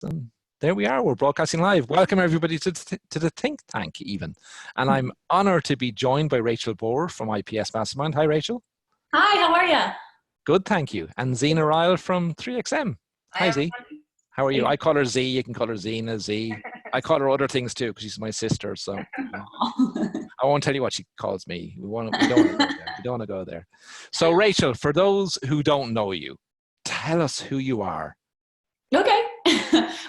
And there we are. We're broadcasting live. Welcome everybody to the Think Tank even. And I'm honored to be joined by Rachel Boer from IPS Mastermind. Hi, Rachel. Hi, how are you? Good, thank you. And Zena Ryle from 3XM. Hi, Z. How are you? I call her Z. You can call her Zena, Z. I call her other things too because she's my sister. So I won't tell you what she calls me. We don't want to go there. We don't want to go there. So Rachel, for those who don't know you, tell us who you are. Okay.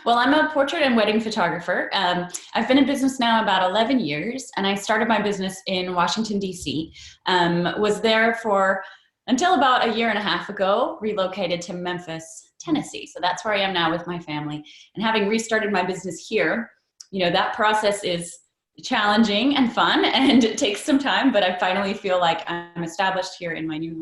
Well, I'm a portrait and wedding photographer. I've been in business now about 11 years, and I started my business in Washington, D.C. Was there for until about a year and a half ago, relocated to Memphis, Tennessee. So that's where I am now with my family. And having restarted my business here, you know, that process is challenging and fun, and it takes some time, but I finally feel like I'm established here in my new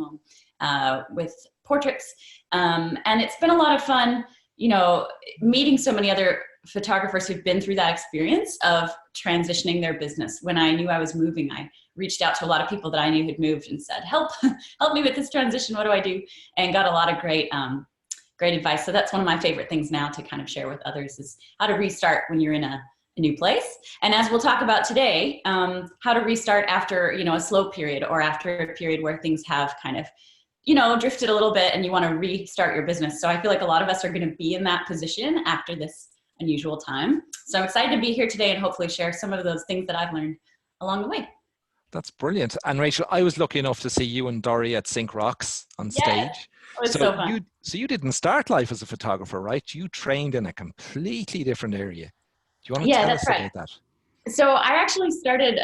home with portraits. And it's been a lot of fun, you know, meeting so many other photographers who've been through that experience of transitioning their business. When I knew I was moving, I reached out to a lot of people that I knew had moved and said, help me with this transition. What do I do? And got a lot of great advice. So that's one of my favorite things now to kind of share with others is how to restart when you're in a new place. And as we'll talk about today, how to restart after, you know, a slow period or after a period where things have kind of, you know, drifted a little bit and you want to restart your business. So I feel like a lot of us are going to be in that position after this unusual time. So I'm excited to be here today and hopefully share some of those things that I've learned along the way. That's brilliant. And Rachel, I was lucky enough to see you and Dory at Sync Rocks on stage. It was so fun. So you didn't start life as a photographer, right? You trained in a completely different area. Do you want to tell us about that? So I actually started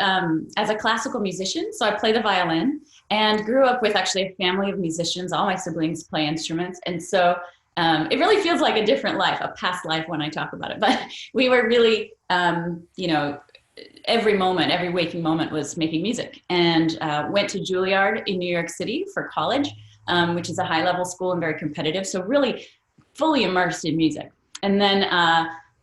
as a classical musician. So I play the violin and grew up with actually a family of musicians. All my siblings play instruments. And so it really feels like a different life, a past life when I talk about it. But we were really, you know, every waking moment was making music. And went to Juilliard in New York City for college, which is a high level school and very competitive. So really fully immersed in music. And then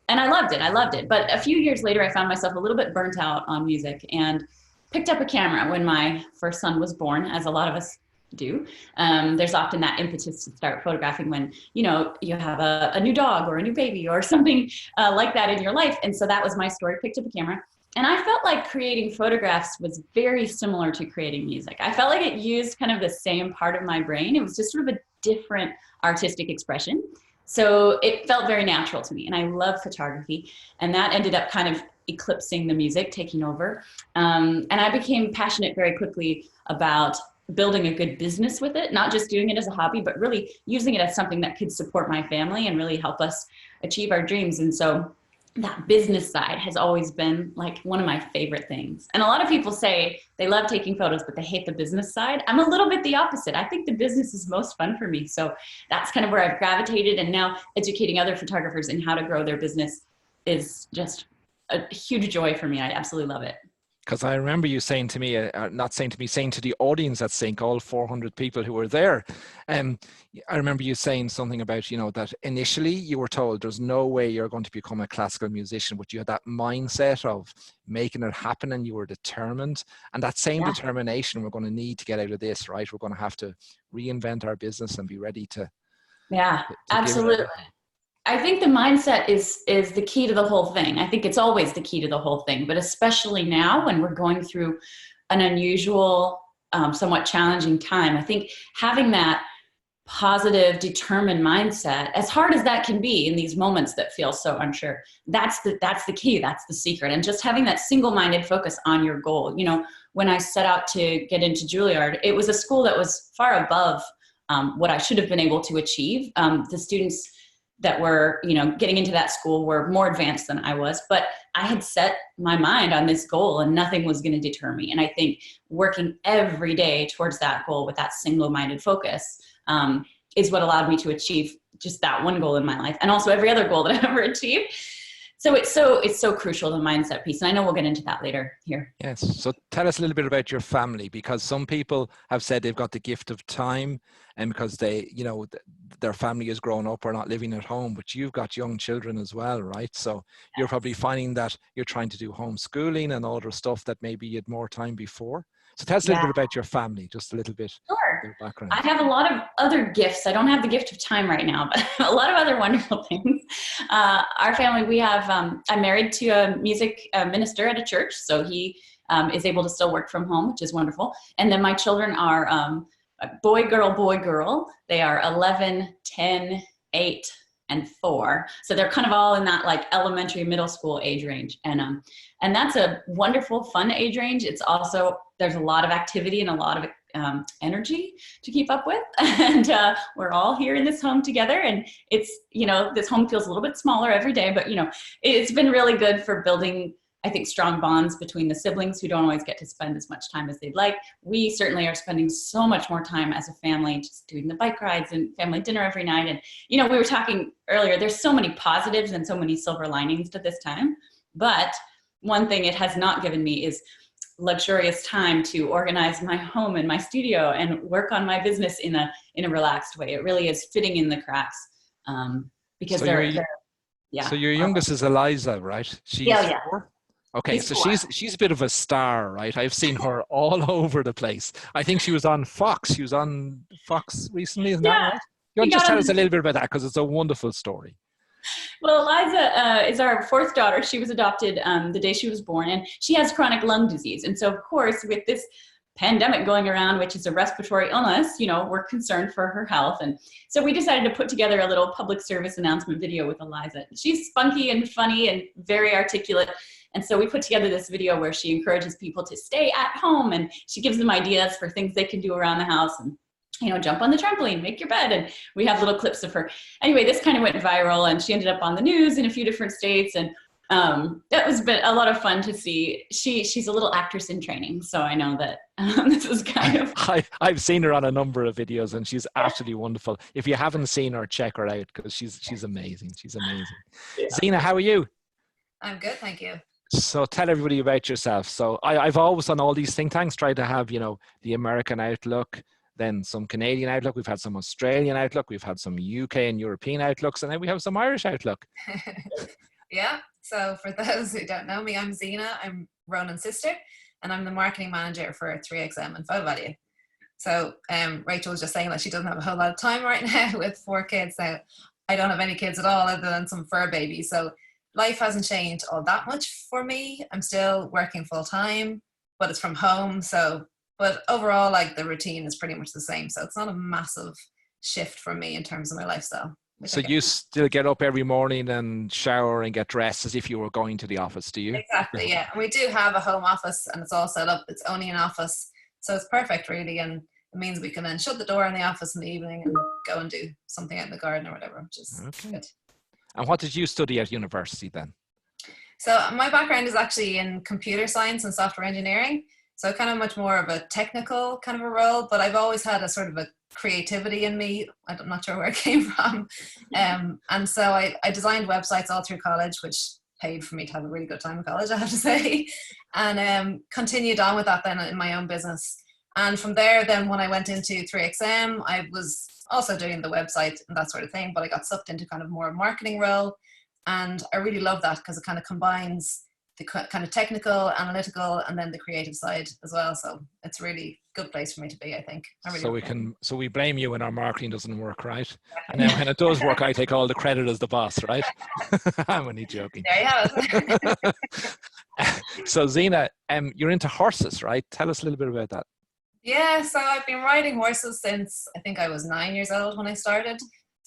and I loved it. But a few years later, I found myself a little bit burnt out on music and picked up a camera when my first son was born, as a lot of us do. There's often that impetus to start photographing when, you know, you have a new dog or a new baby or something like that in your life. And so that was my story, picked up a camera. And I felt like creating photographs was very similar to creating music. I felt like it used kind of the same part of my brain. It was just sort of a different artistic expression. So it felt very natural to me, and I love photography, and that ended up kind of eclipsing the music, taking over. And I became passionate very quickly about building a good business with it, not just doing it as a hobby, but really using it as something that could support my family and really help us achieve our dreams. And so that business side has always been like one of my favorite things. And a lot of people say they love taking photos, but they hate the business side. I'm a little bit the opposite. I think the business is most fun for me. So that's kind of where I've gravitated. And now educating other photographers in how to grow their business is just a huge joy for me. I absolutely love it. Because I remember you saying to me, saying to the audience at Sync, all 400 people who were there, I remember you saying something about, you know, that initially you were told there's no way you're going to become a classical musician, but you had that mindset of making it happen and you were determined. And that same determination we're going to need to get out of this, right? We're going to have to reinvent our business and be ready to. Yeah, absolutely. I think the mindset is the key to the whole thing. I think it's always the key to the whole thing, but especially now when we're going through an unusual, somewhat challenging time, I think having that positive, determined mindset, as hard as that can be in these moments that feel so unsure, that's the key, that's the secret. And just having that single-minded focus on your goal. You know, when I set out to get into Juilliard, it was a school that was far above what I should have been able to achieve. The students that were, you know, getting into that school were more advanced than I was, but I had set my mind on this goal and nothing was going to deter me. And I think working every day towards that goal with that single-minded focus is what allowed me to achieve just that one goal in my life and also every other goal that I've ever achieved. So it's so crucial, the mindset piece. And I know we'll get into that later here. Yes. So tell us a little bit about your family, because some people have said they've got the gift of time and because they, you know, their family is grown up or not living at home, but you've got young children as well, right? So you're probably finding that you're trying to do homeschooling and all the stuff that maybe you had more time before. So tell us a little Yeah. bit about your family, just a little bit Sure. their background. I have a lot of other gifts. I don't have the gift of time right now, but a lot of other wonderful things. Our family, we have, I'm married to a music minister at a church, so he is able to still work from home, which is wonderful. And then my children are boy, girl, boy, girl. They are 11, 10, 8, and 4. So they're kind of all in that like elementary, middle school age range. And that's a wonderful, fun age range. It's also, there's a lot of activity and a lot of energy to keep up with. And we're all here in this home together. And it's, you know, this home feels a little bit smaller every day, but, you know, it's been really good for building, I think, strong bonds between the siblings who don't always get to spend as much time as they'd like. We certainly are spending so much more time as a family, just doing the bike rides and family dinner every night. And, you know, we were talking earlier, there's so many positives and so many silver linings to this time. But one thing it has not given me is luxurious time to organize my home and my studio and work on my business in a relaxed way. It really is fitting in the cracks because So they're yeah. So your youngest is Eliza, right? She's yeah. 4? Okay, She's so 4. she's a bit of a star, right? I've seen her all over the place. I think she was on Fox. She was on Fox recently, isn't that right? You want to just tell us a little bit about that, because it's a wonderful story. Well, Eliza is our 4th daughter. She was adopted the day she was born, and she has chronic lung disease. And so, of course, with this pandemic going around, which is a respiratory illness, you know, we're concerned for her health. And so we decided to put together a little public service announcement video with Eliza. She's spunky and funny and very articulate. And so we put together this video where she encourages people to stay at home, and she gives them ideas for things they can do around the house, and, you know, jump on the trampoline, make your bed. And we have little clips of her. Anyway, this kind of went viral, and she ended up on the news in a few different states. And that was been a lot of fun to see. She's a little actress in training, so I know that this is kind of. I've seen her on a number of videos, and she's absolutely wonderful. If you haven't seen her, check her out, because she's amazing. She's amazing. Yeah. Zena, how are you? I'm good, thank you. So tell everybody about yourself. So I've always on all these think tanks tried to have, you know, the American outlook, then some Canadian outlook. We've had some Australian outlook. We've had some UK and European outlooks, and then we have some Irish outlook. Yeah. So for those who don't know me, I'm Zena. I'm Ronan's sister, and I'm the marketing manager for 3XM and Photo Value. So Rachel was just saying that she doesn't have a whole lot of time right now with 4 kids. So I don't have any kids at all other than some fur babies. So life hasn't changed all that much for me. I'm still working full time, but it's from home. So, but overall, like, the routine is pretty much the same. So it's not a massive shift for me in terms of my lifestyle. So you still get up every morning and shower and get dressed as if you were going to the office, do you? Exactly, yeah. And we do have a home office, and it's all set up. It's only an office. So it's perfect, really. And it means we can then shut the door in the office in the evening and go and do something out in the garden or whatever, which is good. And what did you study at university then? So my background is actually in computer science and software engineering. So kind of much more of a technical kind of a role, but I've always had a sort of a creativity in me. I'm not sure where it came from. And so I designed websites all through college, which paid for me to have a really good time in college, I have to say. And continued on with that then in my own business. And from there, then when I went into 3XM, I was also doing the website and that sort of thing, but I got sucked into kind of more marketing role. And I really love that because it kind of combines the kind of technical, analytical, and then the creative side as well. So it's a really good place for me to be, I think. So we blame you when our marketing doesn't work, right? And then when it does work, I take all the credit as the boss, right? I'm only joking. There you have it. So Zena, you're into horses, right? Tell us a little bit about that. Yeah, so I've been riding horses since I think I was 9 years old when I started.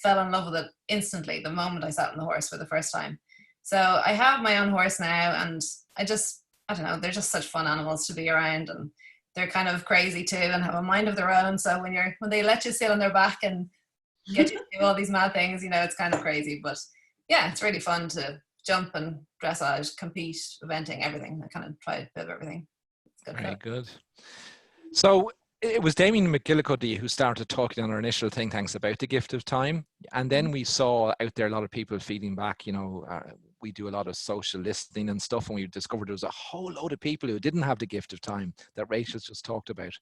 Fell in love with it instantly the moment I sat on the horse for the first time. So I have my own horse now, and I don't know, they're just such fun animals to be around, and they're kind of crazy too and have a mind of their own. So when they let you sit on their back and get you to do all these mad things, you know, it's kind of crazy. But yeah, it's really fun to jump and dressage, compete, eventing, everything. I kind of try a bit of everything. It's good. Very good. So it was Damien McGillicuddy who started talking on our initial think tanks about the gift of time. And then we saw out there a lot of people feeding back, you know, we do a lot of social listening and stuff, and we discovered there was a whole load of people who didn't have the gift of time that Rachel's just talked about.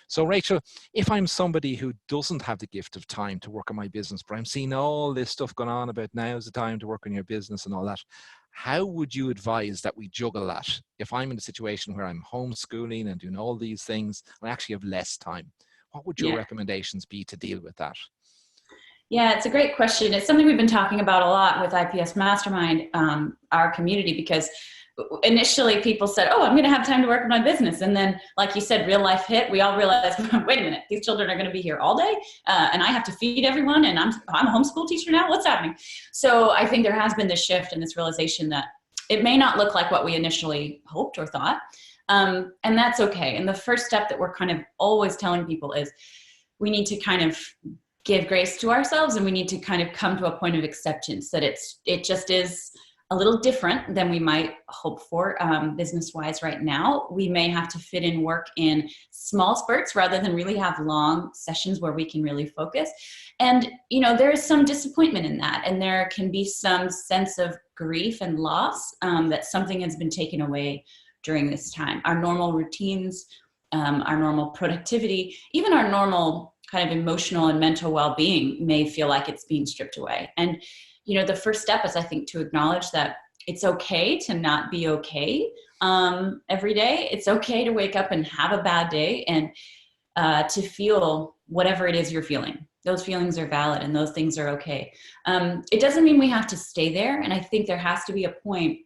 So Rachel, if I'm somebody who doesn't have the gift of time to work on my business, but I'm seeing all this stuff going on about now's the time to work on your business and all that, how would you advise that we juggle that? If I'm in a situation where I'm homeschooling and doing all these things, I actually have less time, what would your recommendations be to deal with that? Yeah, it's a great question. It's something we've been talking about a lot with IPS Mastermind, our community, because initially people said, oh, I'm going to have time to work on my business. And then, like you said, real life hit. We all realized, wait a minute, these children are going to be here all day, and I have to feed everyone, and I'm a homeschool teacher now. What's happening? So I think there has been this shift and this realization that it may not look like what we initially hoped or thought, and that's okay. And the first step that we're kind of always telling people is we need to kind of give grace to ourselves, and we need to kind of come to a point of acceptance that it just is a little different than we might hope for business-wise right now. We may have to fit in work in small spurts rather than really have long sessions where we can really focus. And, you know, there is some disappointment in that, and there can be some sense of grief and loss that something has been taken away during this time. Our normal routines, our normal productivity, even our normal kind of emotional and mental well-being may feel like it's being stripped away. And, you know, the first step is, I think, to acknowledge that it's okay to not be okay every day. It's okay to wake up and have a bad day, and to feel whatever it is you're feeling. Those feelings are valid, and those things are okay. It doesn't mean we have to stay there. And I think there has to be a point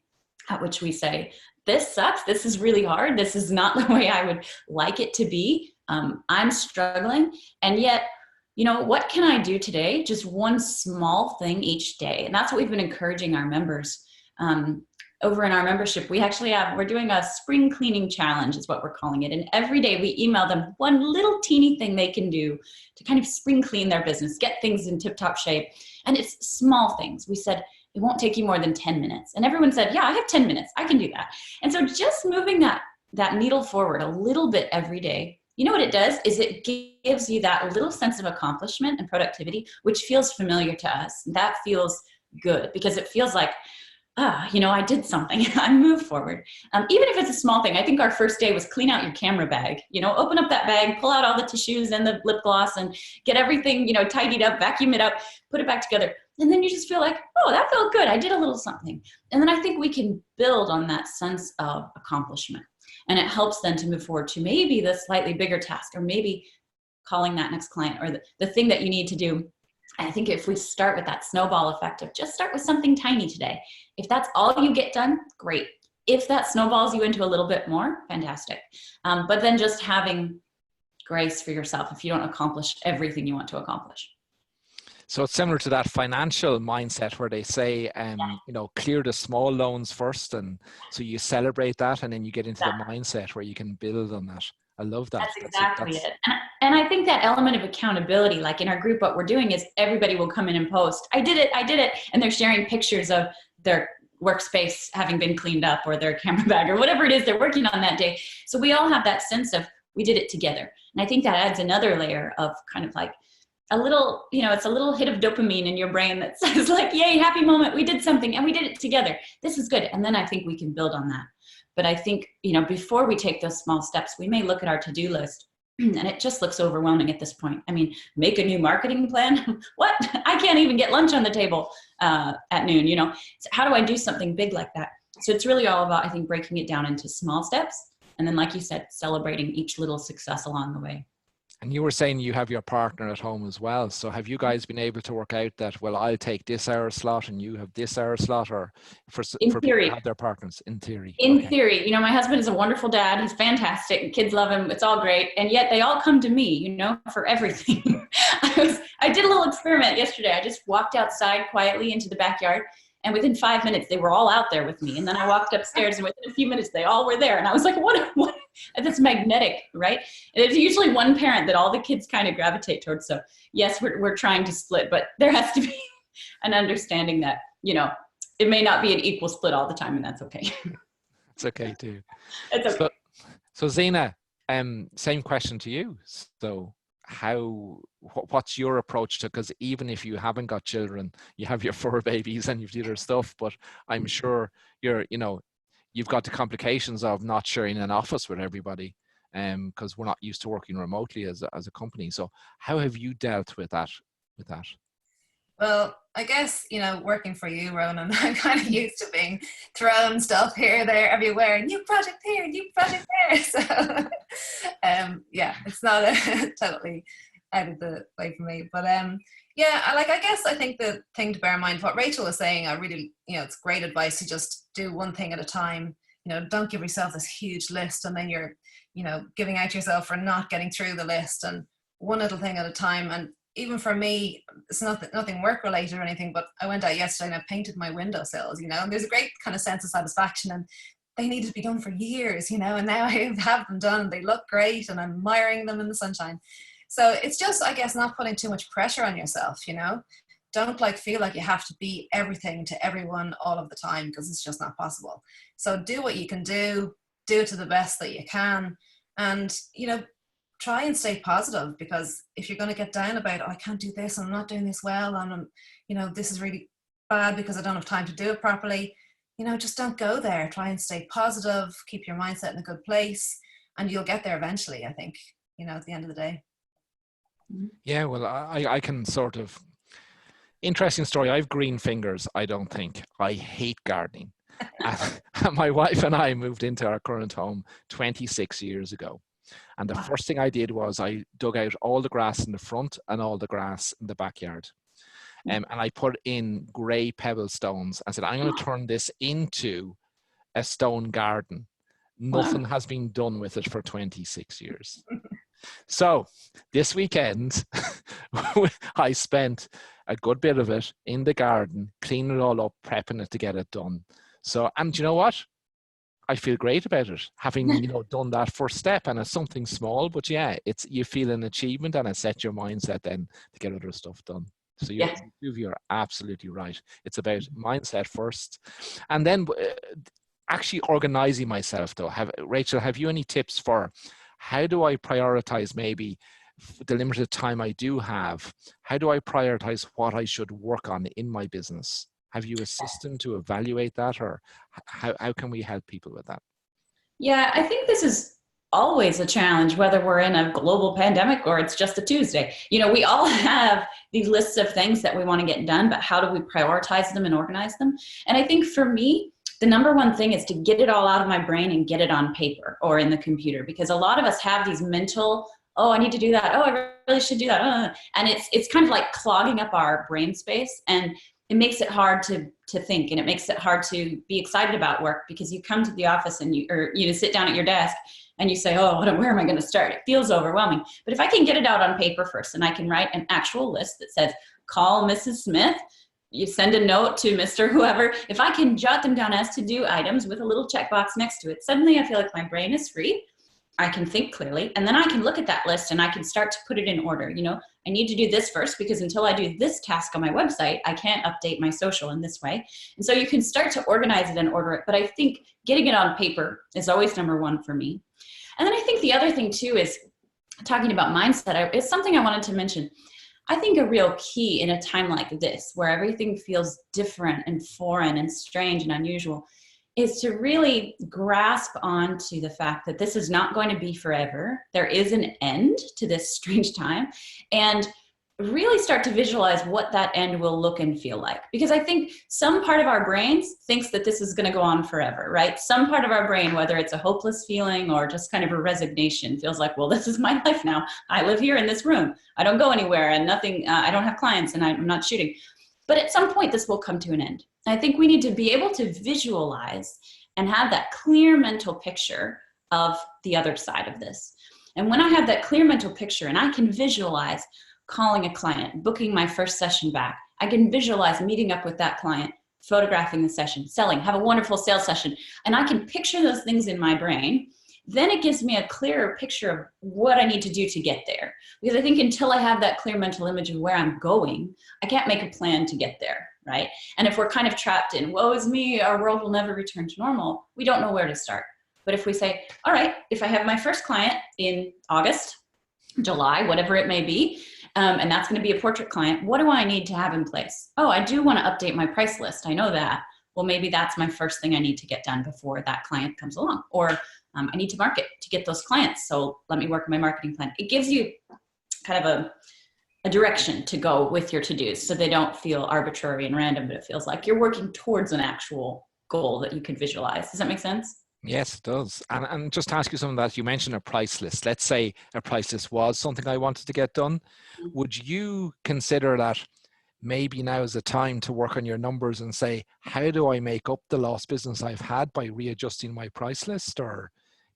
at which we say, this sucks. This is really hard. This is not the way I would like it to be. I'm struggling. And yet, you know, what can I do today? Just one small thing each day. And that's what we've been encouraging our members. Over in our membership, we're doing a spring cleaning challenge is what we're calling it. And every day we email them one little teeny thing they can do to kind of spring clean their business, get things in tip-top shape. And it's small things. We said, it won't take you more than 10 minutes. And everyone said, yeah, I have 10 minutes. I can do that. And so just moving that needle forward a little bit every day, you know what it does is it gives you that little sense of accomplishment and productivity, which feels familiar to us. That feels good because it feels like, you know, I did something. I moved forward. Even if it's a small thing. I think our first day was clean out your camera bag. You know, open up that bag, pull out all the tissues and the lip gloss and get everything, you know, tidied up, vacuum it up, put it back together. And then you just feel like, oh, that felt good. I did a little something. And then I think we can build on that sense of accomplishment. And it helps then to move forward to maybe the slightly bigger task, or maybe calling that next client, or the thing that you need to do. I think if we start with that snowball effect of just start with something tiny today. If that's all you get done, great. If that snowballs you into a little bit more, fantastic. But then just having grace for yourself if you don't accomplish everything you want to accomplish. So it's similar to that financial mindset where they say, you know, clear the small loans first. And so you celebrate that, and then you get into the mindset where you can build on that. I love that. That's exactly it. And I think that element of accountability, like in our group, what we're doing is everybody will come in and post, I did it. And they're sharing pictures of their workspace having been cleaned up, or their camera bag, or whatever it is they're working on that day. So we all have that sense of we did it together. And I think that adds another layer of kind of like a little, you know, it's a little hit of dopamine in your brain that says like, yay, happy moment. We did something and we did it together. This is good. And then I think we can build on that. But I think, you know, before we take those small steps, we may look at our to-do list and it just looks overwhelming at this point. I mean, make a new marketing plan. What? I can't even get lunch on the table at noon, you know? So how do I do something big like that? So it's really all about, I think, breaking it down into small steps. And then, like you said, celebrating each little success along the way. And you were saying you have your partner at home as well. So have you guys been able to work out that, well, I'll take this hour slot and you have this hour slot, or for people to have their partners in theory? In theory, you know, my husband is a wonderful dad. He's fantastic. Kids love him. It's all great. And yet they all come to me, you know, for everything. I did a little experiment yesterday. I just walked outside quietly into the backyard. And within 5 minutes, they were all out there with me. And then I walked upstairs, and within a few minutes, they all were there. And I was like, what? That's magnetic, right? And it's usually one parent that all the kids kind of gravitate towards. So yes, we're trying to split, but there has to be an understanding that, you know, it may not be an equal split all the time, and that's okay. It's okay too. It's okay. So Zena, same question to you. So what's your approach to, because even if you haven't got children, you have your fur babies and you've the other stuff, but I'm sure you've got the complications of not sharing an office with everybody, because we're not used to working remotely as a company. So how have you dealt with that? Well, I guess, working for you, Ronan, I'm kind of used to being thrown stuff here, there, everywhere. New project here, new project there. So, yeah, it's not totally out of the way for me. But yeah, I think the thing to bear in mind, what Rachel was saying, I really, it's great advice to just do one thing at a time. Don't give yourself this huge list and then you're, giving out yourself for not getting through the list, and one little thing at a time. And even for me, it's nothing work related or anything, but I went out yesterday and I painted my windowsills, and there's a great kind of sense of satisfaction, and they needed to be done for years, and now I have them done and they look great and I'm admiring them in the sunshine. So it's just, I guess, not putting too much pressure on yourself, Don't feel like you have to be everything to everyone all of the time, because it's just not possible. So do what you can do it to the best that you can, and, try and stay positive, because if you're going to get down about, I can't do this, I'm not doing this well, and this is really bad because I don't have time to do it properly, just don't go there. Try and stay positive, keep your mindset in a good place, and you'll get there eventually, I think, at the end of the day. Yeah, well, I can sort of, interesting story. I have green fingers, I don't think. I hate gardening. And my wife and I moved into our current home 26 years ago. And the first thing I did was I dug out all the grass in the front and all the grass in the backyard. And I put in grey pebble stones. I said, I'm going to turn this into a stone garden. Nothing has been done with it for 26 years. So this weekend, I spent a good bit of it in the garden, cleaning it all up, prepping it to get it done. So, and you know what? I feel great about it, having done that first step, and it's something small, but yeah, you feel an achievement, and it sets your mindset then to get other stuff done. So you're absolutely right. It's about mindset first, and then actually organizing myself. Though, Rachel, have you any tips for how do I prioritize maybe the limited time I do have? How do I prioritize what I should work on in my business? Have you a system to evaluate that, or how can we help people with that? Yeah, I think this is always a challenge, whether we're in a global pandemic or it's just a Tuesday. We all have these lists of things that we want to get done, but how do we prioritize them and organize them? And I think for me, the number one thing is to get it all out of my brain and get it on paper or in the computer, because a lot of us have these mental, oh, I need to do that. Oh, I really should do that. And it's kind of like clogging up our brain space, and it makes it hard to think, and it makes it hard to be excited about work, because you come to the office and you sit down at your desk and you say, oh, where am I going to start? It feels overwhelming. But if I can get it out on paper first, and I can write an actual list that says, call Mrs. Smith, you send a note to Mr. whoever, if I can jot them down as to-do items with a little checkbox next to it, suddenly I feel like my brain is free. I can think clearly, and then I can look at that list and I can start to put it in order. I need to do this first, because until I do this task on my website, I can't update my social in this way. And so you can start to organize it and order it. But I think getting it on paper is always number one for me. And then I think the other thing too is talking about mindset. It's something I wanted to mention. I think a real key in a time like this, where everything feels different and foreign and strange and unusual, is to really grasp onto the fact that this is not going to be forever. There is an end to this strange time, and really start to visualize what that end will look and feel like. Because I think some part of our brains thinks that this is going to go on forever, right? Some part of our brain, whether it's a hopeless feeling or just kind of a resignation, feels like, well, this is my life now. I live here in this room. I don't go anywhere, and nothing, I don't have clients, and I'm not shooting. But at some point, this will come to an end. I think we need to be able to visualize and have that clear mental picture of the other side of this. And when I have that clear mental picture and I can visualize calling a client, booking my first session back, I can visualize meeting up with that client, photographing the session, selling, have a wonderful sales session, and I can picture those things in my brain, then it gives me a clearer picture of what I need to do to get there. Because I think until I have that clear mental image of where I'm going, I can't make a plan to get there, right? And if we're kind of trapped in, woe is me, our world will never return to normal, we don't know where to start. But if we say, all right, if I have my first client in August, July, whatever it may be. And that's going to be a portrait client. What do I need to have in place? Oh, I do want to update my price list. I know that. Well, maybe that's my first thing I need to get done before that client comes along. Or I need to market to get those clients. So let me work on my marketing plan. It gives you kind of a direction to go with your to-dos so they don't feel arbitrary and random, but it feels like you're working towards an actual goal that you can visualize. Does that make sense? Yes, it does. And just to ask you something that you mentioned, a price list. Let's say a price list was something I wanted to get done. Would you consider that maybe now is the time to work on your numbers and say, how do I make up the lost business I've had by readjusting my price list? Or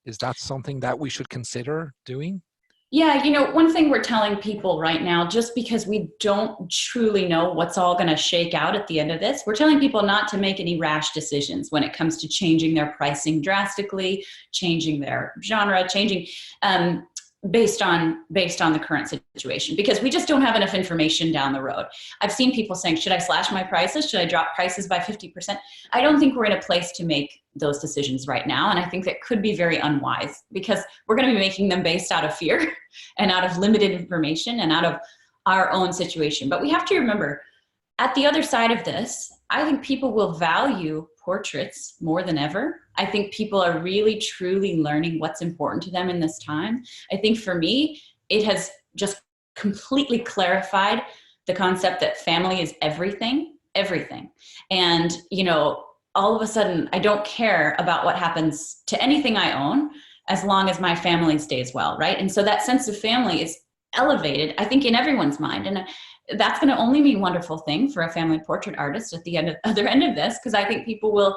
is that something that we should consider doing? Yeah, one thing we're telling people right now, just because we don't truly know what's all going to shake out at the end of this, we're telling people not to make any rash decisions when it comes to changing their pricing drastically, changing their genre, changing based on the current situation, because we just don't have enough information down the road. I've seen people saying, should I slash my prices? Should I drop prices by 50%? I don't think we're in a place to make those decisions right now. And I think that could be very unwise, because we're going to be making them based out of fear and out of limited information and out of our own situation. But we have to remember, at the other side of this, I think people will value portraits more than ever. I think people are really, truly learning what's important to them in this time. I think for me, it has just completely clarified the concept that family is everything, everything. And, all of a sudden, I don't care about what happens to anything I own as long as my family stays well, right? And so that sense of family is elevated, I think, in everyone's mind. And that's going to only be a wonderful thing for a family portrait artist at the other end of this, because I think people will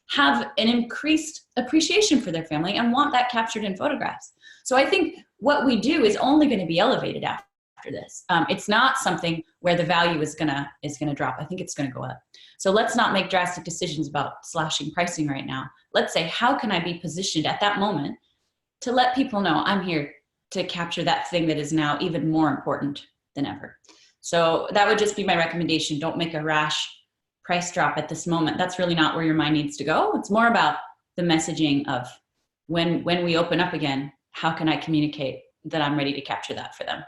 have an increased appreciation for their family and want that captured in photographs. So I think what we do is only going to be elevated after this. It's not something where the value is gonna drop. I think it's going to go up. So let's not make drastic decisions about slashing pricing right now. Let's say, how can I be positioned at that moment to let people know I'm here to capture that thing that is now even more important than ever. So that would just be my recommendation. Don't make a rash price drop at this moment. That's really not where your mind needs to go. It's more about the messaging of when we open up again, how can I communicate that I'm ready to capture that for them?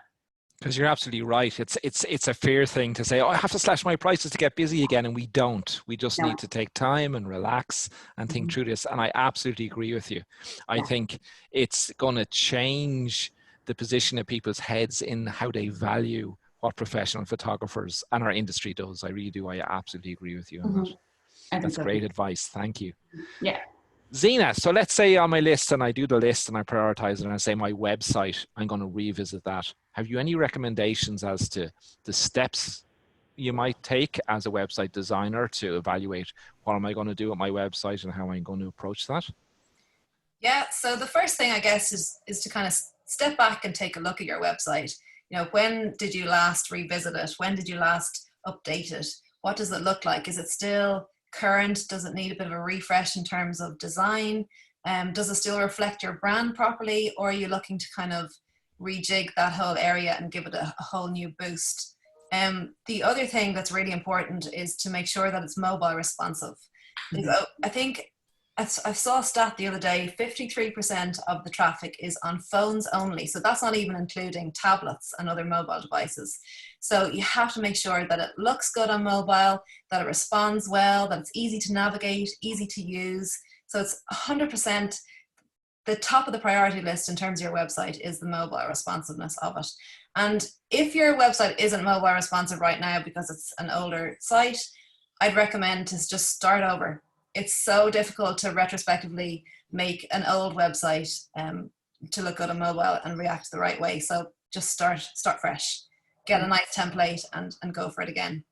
Because you're absolutely right. It's a fair thing to say, oh, I have to slash my prices to get busy again. And we don't. We just need to take time and relax and think through this. And I absolutely agree with you. I think it's going to change the position of people's heads in how they value what professional photographers and our industry does. I really do. I absolutely agree with you on that. That's great advice. Thank you. Yeah. Zena, so let's say on my list, and I do the list and I prioritize it, and I say my website, I'm going to revisit that. Have you any recommendations as to the steps you might take as a website designer to evaluate what am I going to do with my website and how I'm going to approach that? Yeah, so the first thing, I guess, is to kind of step back and take a look at your website. When did you last revisit it? When did you last update it? What does it look like? Is it still current? Does it need a bit of a refresh in terms of design? Does it still reflect your brand properly? Or are you looking to kind of rejig that whole area and give it a whole new boost? The other thing that's really important is to make sure that it's mobile responsive. I think I saw a stat the other day, 53% of the traffic is on phones only. So that's not even including tablets and other mobile devices. So you have to make sure that it looks good on mobile, that it responds well, that it's easy to navigate, easy to use. So it's 100%. The top of the priority list in terms of your website is the mobile responsiveness of it. And if your website isn't mobile responsive right now because it's an older site, I'd recommend to just start over. It's so difficult to retrospectively make an old website to look good on mobile and react the right way. So just start fresh, get a nice template and go for it again.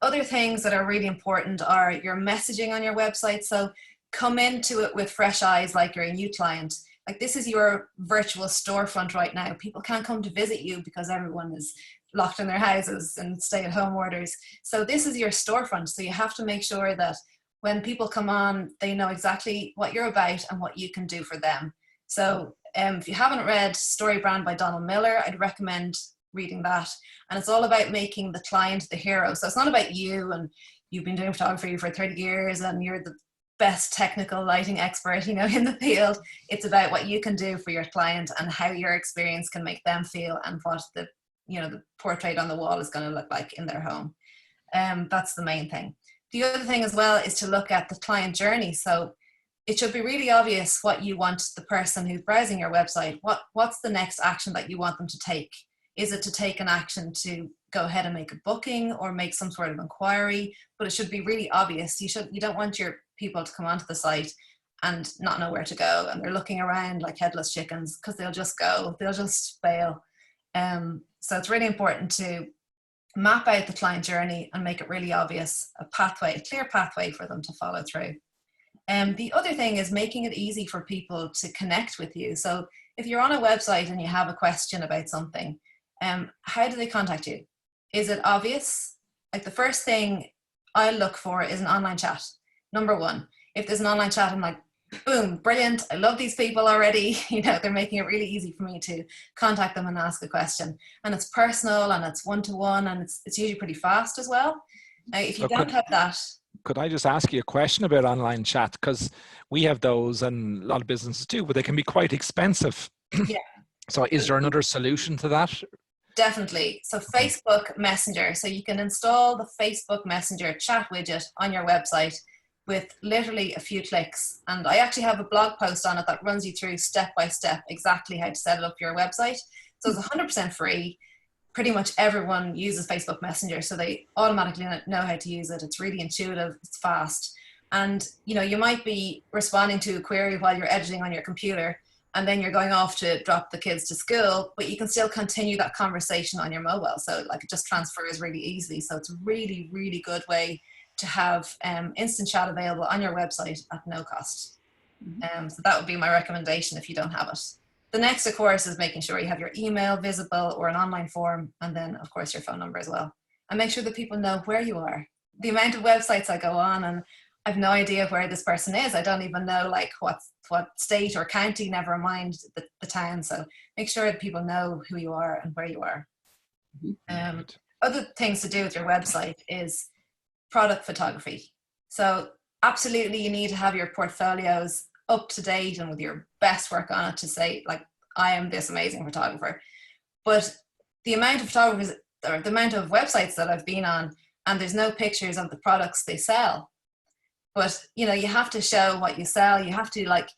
Other things that are really important are your messaging on your website. So come into it with fresh eyes, like you're a new client. Like, this is your virtual storefront right now. People can't come to visit you because everyone is locked in their houses and stay-at-home orders. So this is your storefront. So you have to make sure that when people come on, they know exactly what you're about and what you can do for them. So if you haven't read Story Brand by Donald Miller, I'd recommend reading that. And it's all about making the client the hero. So it's not about you and you've been doing photography for 30 years and you're best technical lighting expert, you know, in the field. It's about what you can do for your client and how your experience can make them feel, and what the, you know, the portrait on the wall is going to look like in their home. That's the main thing. The other thing as well is to look at the client journey. So it should be really obvious what you want the person who's browsing your website, what's the next action that you want them to take. Is it to take an action to go ahead and make a booking or make some sort of inquiry? But it should be really obvious. You don't want your people to come onto the site and not know where to go, and they're looking around like headless chickens, because they'll just bail. So it's really important to map out the client journey and make it really obvious, a clear pathway for them to follow through. The other thing is making it easy for people to connect with you. So if you're on a website and you have a question about something, how do they contact you? Is it obvious? Like, the first thing I look for is an online chat. Number one, if there's an online chat, I'm like, boom, brilliant. I love these people already. You know, they're making it really easy for me to contact them and ask a question. And it's personal and it's one-to-one, and it's usually pretty fast as well. Now, if you don't have that. Could I just ask you a question about online chat? Because we have those, and a lot of businesses do, but they can be quite expensive. Yeah. So is there another solution to that? Definitely. So Facebook Messenger. So you can install the Facebook Messenger chat widget on your website with literally a few clicks. And I actually have a blog post on it that runs you through step by step exactly how to set it up for your website. So it's 100% free. Pretty much everyone uses Facebook Messenger, so they automatically know how to use it. It's really intuitive, it's fast. And you know, you might be responding to a query while you're editing on your computer, and then you're going off to drop the kids to school, but you can still continue that conversation on your mobile. So like, it just transfers really easily. So it's a really, really good way to have instant chat available on your website at no cost. So that would be my recommendation if you don't have it. The next, of course, is making sure you have your email visible or an online form, and then of course your phone number as well. And make sure that people know where you are. The amount of websites I go on and I've no idea where this person is. I don't even know like what state or county, never mind the town. So make sure that people know who you are and where you are. Other things to do with your website is product photography. So absolutely you need to have your portfolios up to date and with your best work on it to say like, I am this amazing photographer. But the amount of photographers, or the amount of websites that I've been on, and there's no pictures of the products they sell. But you know, you have to show what you sell. You have to like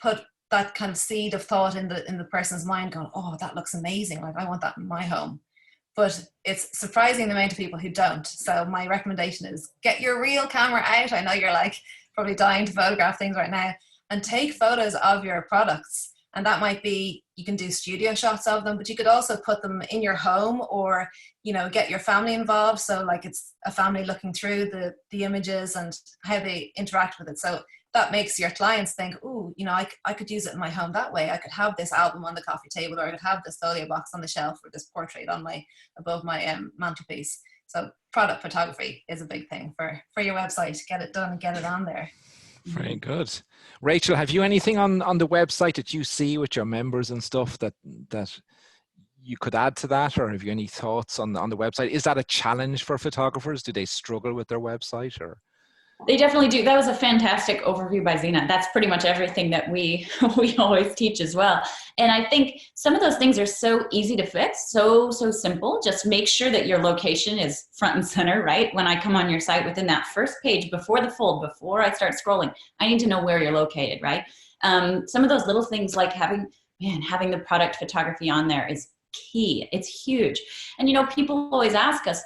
put that kind of seed of thought in the person's mind, going, oh, that looks amazing, like I want that in my home. But it's surprising the amount of people who don't. So my recommendation is get your real camera out. I know you're like probably dying to photograph things right now, and take photos of your products. And that might be, you can do studio shots of them, but you could also put them in your home, or, you know, get your family involved. So like it's a family looking through the images and how they interact with it. So that makes your clients think, oh, you know, I could use it in my home that way. I could have this album on the coffee table, or I could have this folio box on the shelf, or this portrait on above my mantelpiece. So product photography is a big thing for your website. Get it done, get it on there. Very good. Rachel, have you anything on the website that you see with your members and stuff that you could add to that, or have you any thoughts on the website? Is that a challenge for photographers? Do they struggle with their website, or? They definitely do. That was a fantastic overview by Zena. That's pretty much everything that we always teach as well. And I think some of those things are so easy to fix, so simple. Just make sure that your location is front and center, right? When I come on your site, within that first page, before the fold, before I start scrolling, I need to know where you're located, right? Some of those little things like having the product photography on there is key. It's huge. And you know, people always ask us,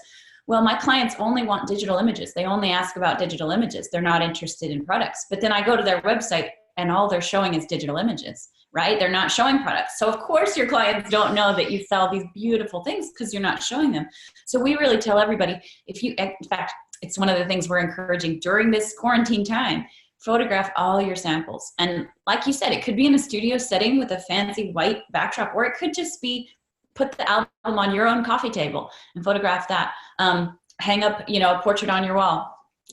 well, my clients only want digital images. They only ask about digital images. They're not interested in products. But then I go to their website and all they're showing is digital images, right? They're not showing products. So of course your clients don't know that you sell these beautiful things because you're not showing them. So we really tell everybody, in fact, it's one of the things we're encouraging during this quarantine time, photograph all your samples. And like you said, it could be in a studio setting with a fancy white backdrop, or it could just be put the album on your own coffee table and photograph that. Hang up, you know, a portrait on your wall,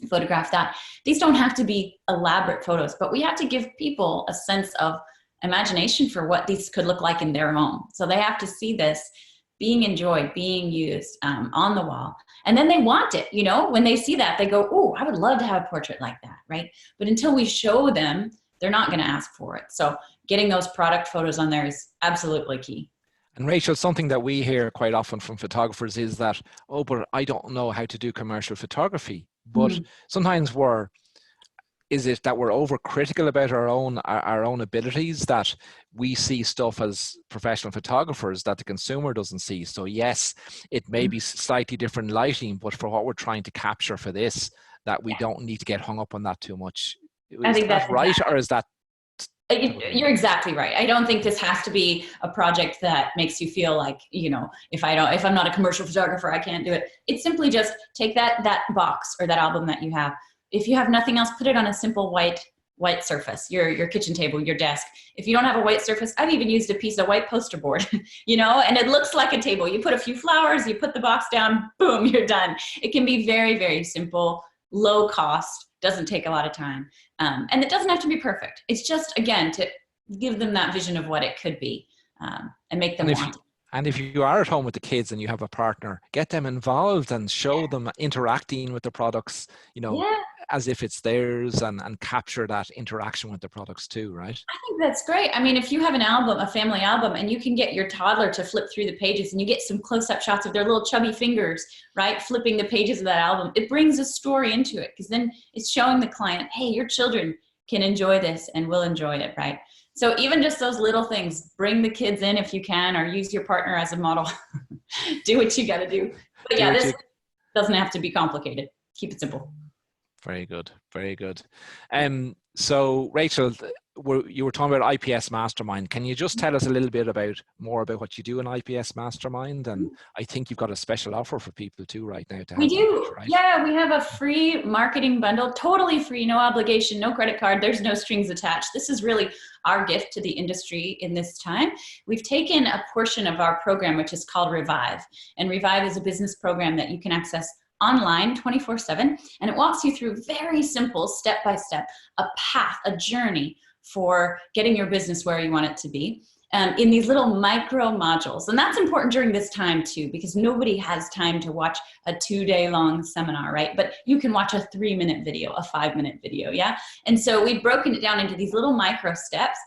photograph that. These don't have to be elaborate photos, but we have to give people a sense of imagination for what these could look like in their home. So they have to see this being enjoyed, being used on the wall. And then they want it, you know, when they see that, they go, oh, I would love to have a portrait like that, right? But until we show them, they're not going to ask for it. So getting those product photos on there is absolutely key. And Rachel, something that we hear quite often from photographers is that, oh, but I don't know how to do commercial photography. But sometimes is it that we're overcritical about our own abilities, that we see stuff as professional photographers that the consumer doesn't see? So yes, it may be slightly different lighting, but for what we're trying to capture for this, that we don't need to get hung up on that too much. I think that's right, or is that? You're exactly right. I don't think this has to be a project that makes you feel like, you know, if I'm not a commercial photographer, I can't do it. It's simply just take that box or that album that you have. If you have nothing else, put it on a simple white surface, your kitchen table, your desk. If you don't have a white surface, I've even used a piece of white poster board, you know, and it looks like a table. You put a few flowers, you put the box down, boom, you're done. It can be very, very simple, low cost, doesn't take a lot of time. And it doesn't have to be perfect. It's just, again, to give them that vision of what it could be, and make them want it. And if you are at home with the kids and you have a partner, get them involved and show them interacting with the products, you know, as if it's theirs, and capture that interaction with the products too, right? I think that's great. I mean, if you have an album, a family album, and you can get your toddler to flip through the pages and you get some close-up shots of their little chubby fingers, right, flipping the pages of that album, it brings a story into it, because then it's showing the client, hey, your children can enjoy this and will enjoy it, right? So even just those little things, bring the kids in if you can, or use your partner as a model. Do what you got to do. But yeah, this doesn't have to be complicated. Keep it simple. Very good. Very good. So Rachel, you were talking about IPS Mastermind. Can you just tell us a little bit more about what you do in IPS Mastermind? And I think you've got a special offer for people too right now. We do. Right? Yeah, we have a free marketing bundle, totally free, no obligation, no credit card. There's no strings attached. This is really our gift to the industry in this time. We've taken a portion of our program, which is called Revive. And Revive is a business program that you can access online 24/7, and it walks you through very simple step-by-step, a path, a journey for getting your business where you want it to be, in these little micro modules. And that's important during this time too, because nobody has time to watch a 2-day long seminar, right? But you can watch a 3-minute video, a 5-minute video, yeah? And so we've broken it down into these little micro steps,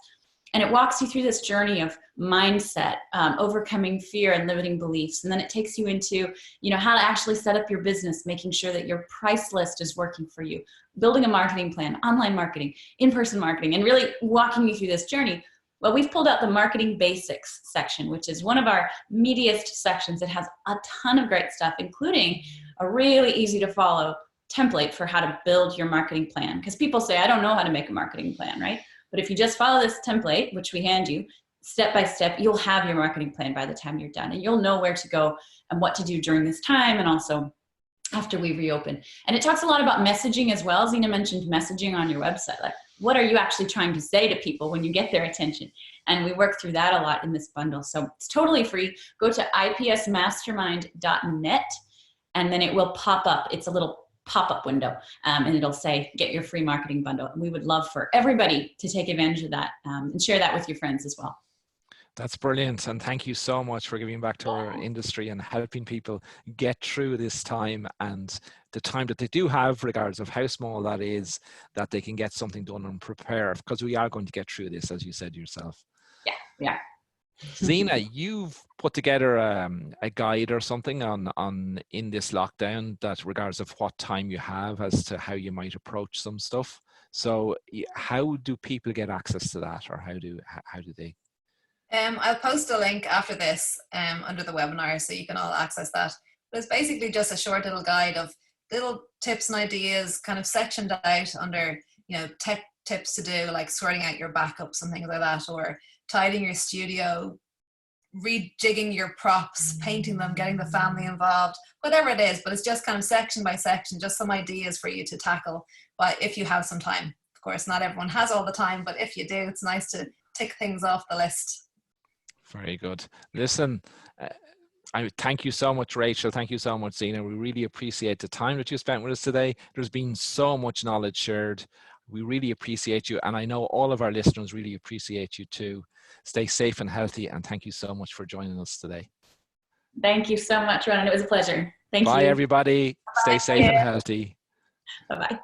and it walks you through this journey of mindset, overcoming fear and limiting beliefs. And then it takes you into, you know, how to actually set up your business, making sure that your price list is working for you, building a marketing plan, online marketing, in-person marketing, and really walking you through this journey. Well, we've pulled out the marketing basics section, which is one of our meatiest sections. It has a ton of great stuff, including a really easy to follow template for how to build your marketing plan. Because people say, I don't know how to make a marketing plan, right? But if you just follow this template, which we hand you, step by step, you'll have your marketing plan by the time you're done. And you'll know where to go and what to do during this time, and also after we reopen. And it talks a lot about messaging as well. Zena mentioned messaging on your website. Like, what are you actually trying to say to people when you get their attention? And we work through that a lot in this bundle. So it's totally free. Go to ipsmastermind.net, and then it will pop up. It's a little pop-up window, and it'll say, get your free marketing bundle. And we would love for everybody to take advantage of that, and share that with your friends as well. That's brilliant. And thank you so much for giving back to our industry and helping people get through this time, and the time that they do have, regardless of how small that is, that they can get something done and prepare, because we are going to get through this, as you said yourself. Yeah. Zena, you've put together a guide or something on in this lockdown, that regardless of what time you have, as to how you might approach some stuff. So how do people get access to that, or how do they? I'll post a link after this under the webinar, so you can all access that. But it's basically just a short little guide of little tips and ideas, kind of sectioned out under, you know, tech tips to do, like sorting out your backups and things like that, or tidying your studio, rejigging your props, painting them, getting the family involved, whatever it is. But it's just kind of section by section, just some ideas for you to tackle. But if you have some time, of course, not everyone has all the time, but if you do, it's nice to tick things off the list. Very good. Listen, I thank you so much, Rachel. Thank you so much, Zena. We really appreciate the time that you spent with us today. There's been so much knowledge shared. We really appreciate you. And I know all of our listeners really appreciate you too. Stay safe and healthy. And thank you so much for joining us today. Thank you so much, Ronan. It was a pleasure. Thank you. Bye, everybody. Stay safe and healthy. Bye-bye.